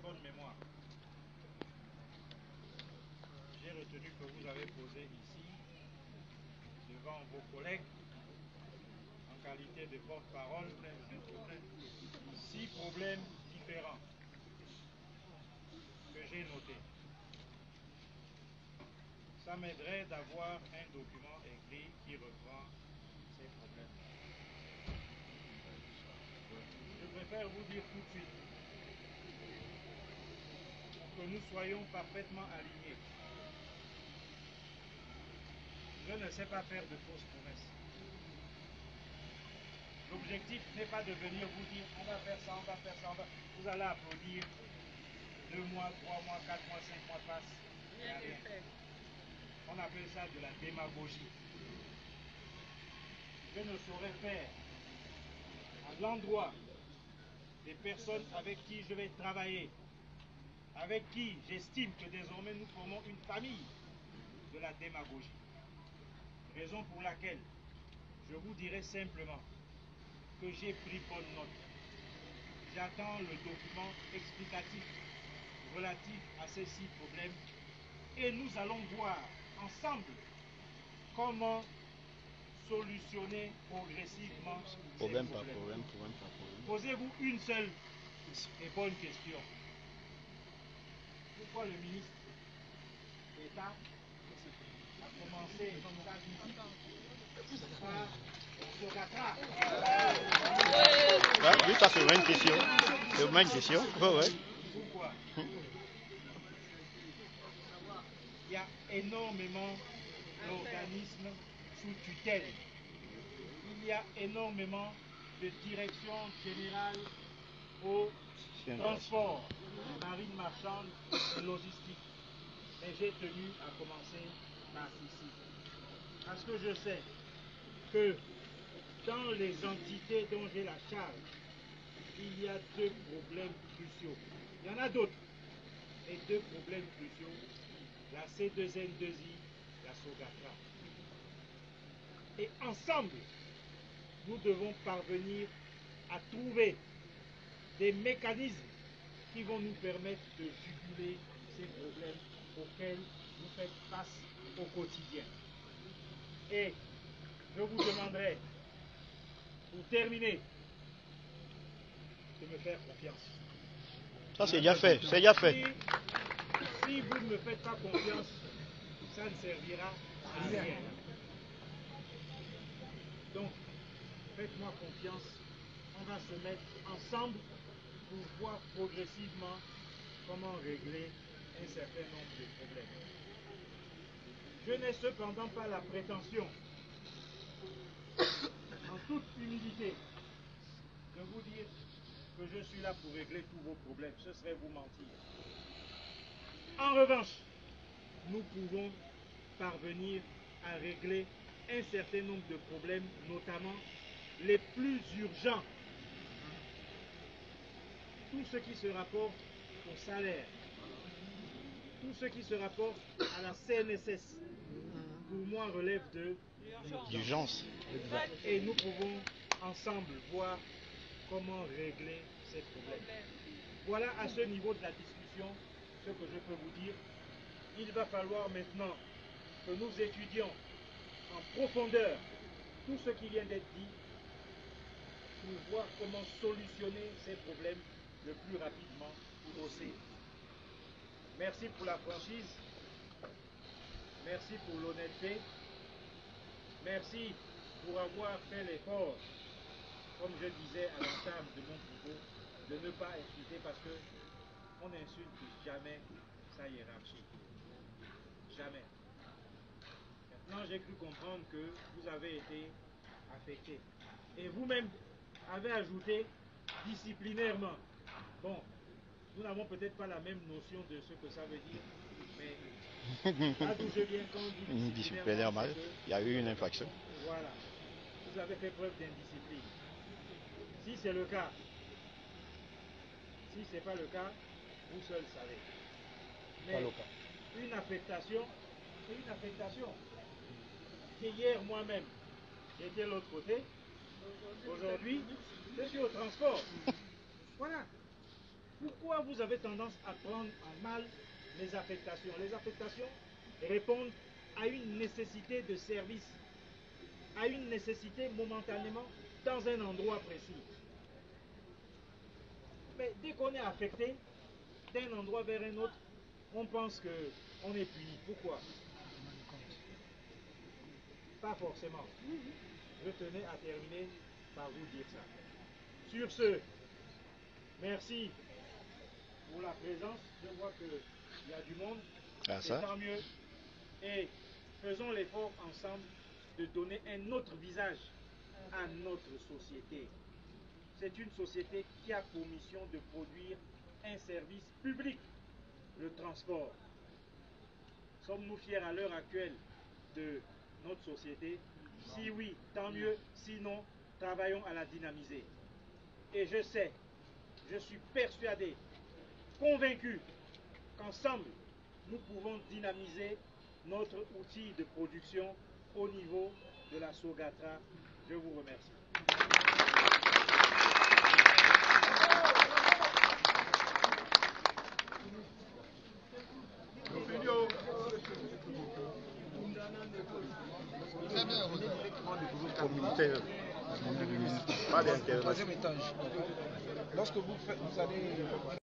bonne mémoire. J'ai retenu que vous avez posé ici, devant vos collègues, en qualité de porte-parole, 6 problèmes différents que j'ai notés. Ça m'aiderait d'avoir un document écrit qui reprend ces problèmes. Je préfère vous dire tout de suite, pour que nous soyons parfaitement alignés. Je ne sais pas faire de fausses promesses. L'objectif n'est pas de venir vous dire on va faire ça, on va faire ça, vous allez applaudir. 2 mois, 3 mois, 4 mois, 5 mois passent. Rien n'est fait. On appelle ça de la démagogie. Je ne saurais faire à l'endroit des personnes avec qui je vais travailler, avec qui j'estime que désormais nous formons une famille, de la démagogie. Raison pour laquelle je vous dirai simplement que j'ai pris bonne note. J'attends le document explicatif relatif à ces 6 problèmes et nous allons voir ensemble comment solutionner progressivement problème ces par problèmes. problème. Posez-vous une seule et bonne question. Pourquoi le ministre d'État a commencé sa visite par Sogatra? Ah, oui, ça c'est une question. C'est une question. Ouais. Pourquoi? Il y a énormément d'organismes sous tutelle. Il y a énormément de directions générales au transport, marine marchande et logistique. Mais j'ai tenu à commencer par ici. Parce que je sais que dans les entités dont j'ai la charge, il y a 2 problèmes cruciaux. Il y en a d'autres, mais 2 problèmes cruciaux. La C2N2I, la Sogatra. Et ensemble, nous devons parvenir à trouver des mécanismes qui vont nous permettre de juguler ces problèmes auxquels vous faites face au quotidien. Et je vous demanderai, pour terminer, de me faire confiance. Ça c'est déjà fait, c'est déjà fait. Si vous ne me faites pas confiance, ça ne servira à rien. Donc, faites-moi confiance, on va se mettre ensemble pour voir progressivement comment régler un certain nombre de problèmes. Je n'ai cependant pas la prétention, en toute humilité, de vous dire que je suis là pour régler tous vos problèmes. Ce serait vous mentir. En revanche, nous pouvons parvenir à régler un certain nombre de problèmes, notamment les plus urgents. Tout ce qui se rapporte au salaire, tout ce qui se rapporte à la CNSS, pour moi relève de D'urgence. Et nous pouvons ensemble voir comment régler ces problèmes. Voilà à ce niveau de la discussion ce que je peux vous dire. Il va falloir maintenant que nous étudions en profondeur tout ce qui vient d'être dit pour voir comment solutionner ces problèmes le plus rapidement possible. Merci pour la franchise, merci pour l'honnêteté, merci pour avoir fait l'effort, comme je disais à l'entame de mon propos, de ne pas insulter parce que on n'insulte jamais sa hiérarchie. Jamais. Maintenant, j'ai cru comprendre que vous avez été affecté. Et vous-même avez ajouté disciplinairement. Bon, nous n'avons peut-être pas la même notion de ce que ça veut dire, mais là d'où je viens quand on dit disciplinairement, il y a eu une infraction. Voilà. Vous avez fait preuve d'indiscipline. Si c'est le cas, si ce n'est pas le cas, vous seul savez. Mais une affectation, c'est une affectation. Et hier, moi-même, j'étais de l'autre côté. Aujourd'hui, je suis au transport. Voilà. Pourquoi vous avez tendance à prendre en mal les affectations? Les affectations répondent à une nécessité de service, à une nécessité momentanément dans un endroit précis. Mais dès qu'on est affecté d'un endroit vers un autre, on pense qu'on est puni. Pourquoi? Pas forcément. Je tenais à terminer par vous dire ça. Sur ce, merci pour la présence. Je vois qu'il y a du monde. C'est tant mieux. Et faisons l'effort ensemble de donner un autre visage à notre société. C'est une société qui a pour mission de produire un service public, le transport. Sommes-nous fiers à l'heure actuelle de notre société? Si oui, tant mieux. Sinon, travaillons à la dynamiser. Et je sais, je suis persuadé, convaincu qu'ensemble, nous pouvons dynamiser notre outil de production au niveau de la Sogatra. Je vous remercie. Pas d'intervention. Lorsque vous allez